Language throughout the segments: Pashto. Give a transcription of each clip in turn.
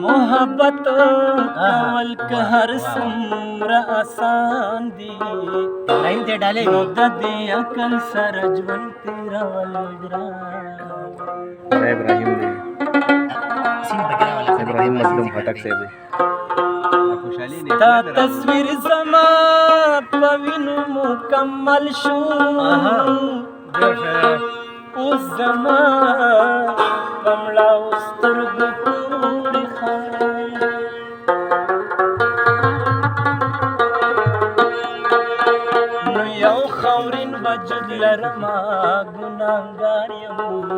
मोहब्बत कवल के हर सुमर आसान दी लाइन ते डाले ददे अकल सरजवन तेरा वलग्रा इब्राहिम ने इब्राहिम मजलूम फटक से भी ता तस्वीर जमा पविन मुकम्मल शू उस जमा कमला उस्तुर्ग पूरी खान नु यौ खौरिन बजुद लरमा गुनाहगार यम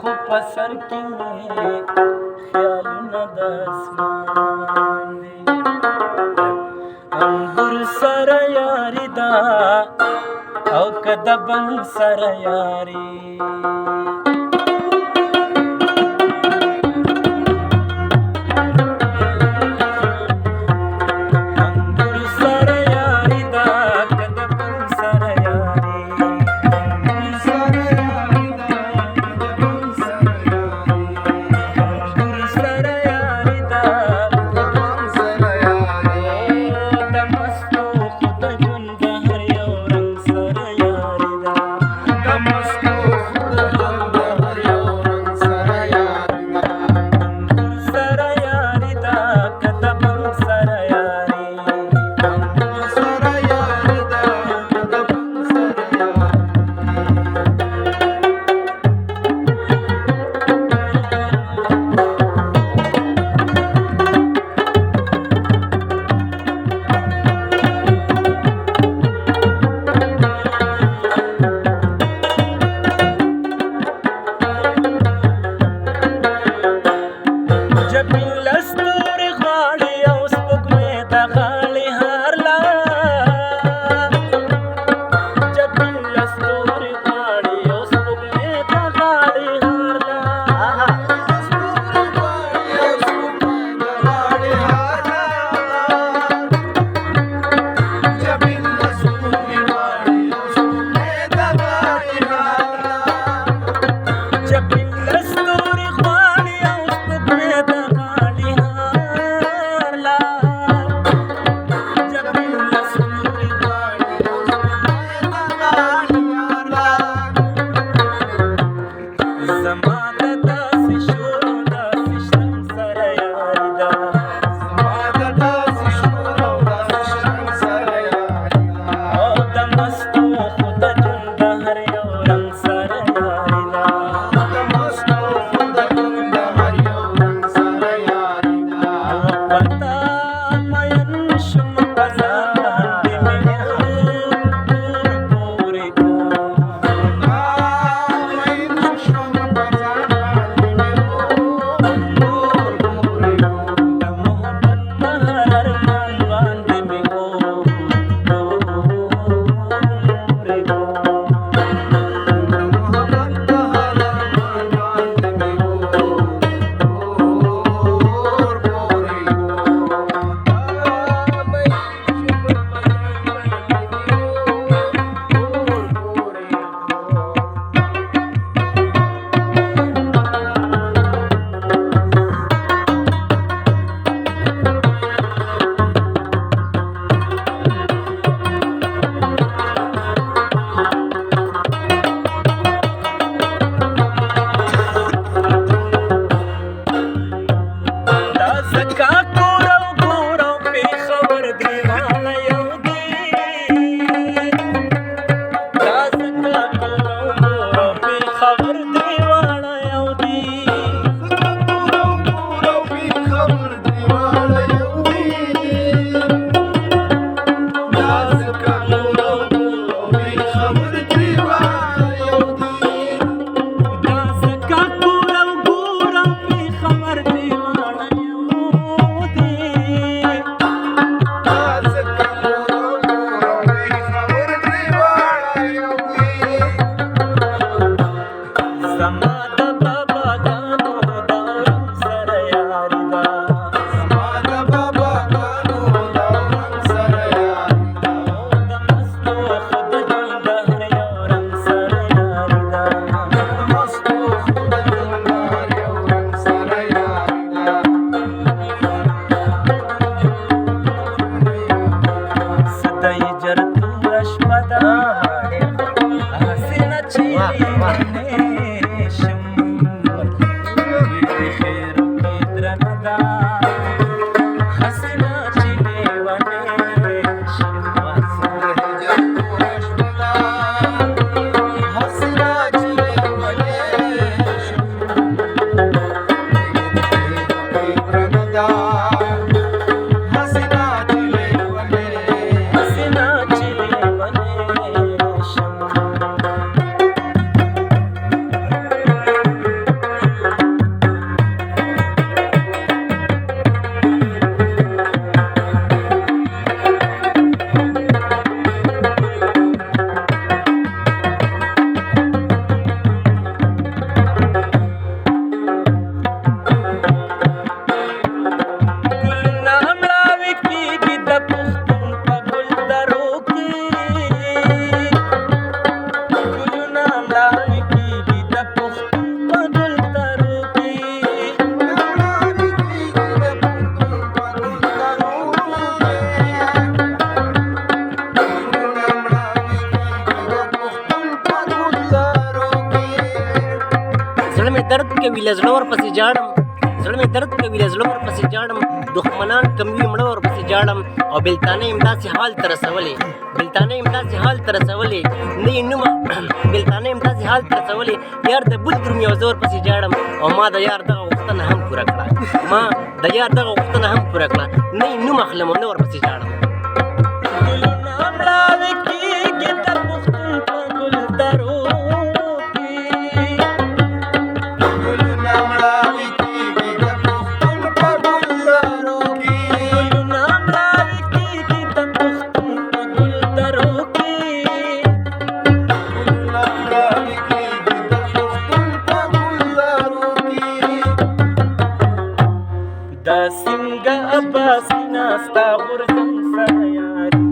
खो पसर की ख्याल न दस्मान अंगुर सर यारी दा औ कदबन सर यारी کوي له زړه ورپسې ژاړم زړه مې درد کوي له زړه ورپسې ژاړم دښمنان کم وي مړه ورپسې ژاړم او بېلتانه یم داسې حال ته رسولې بېلتانه یم داسې حال ته رسولې نه یې نومه بېلتانه یم داسې حال ته رسولې یار د بل دروم یو زه ورپسې ژاړم او ما د یار دغه غوښتنه هم پوره کړه ما د یار دغه غوښتنه هم پوره کړه نه یې نوم اخلم او نه ورپسې ژاړم ګلونه مړاوې کېږي د پښتون په ګلدرو دا څنګه عباسي ناستا غورځم سره یاري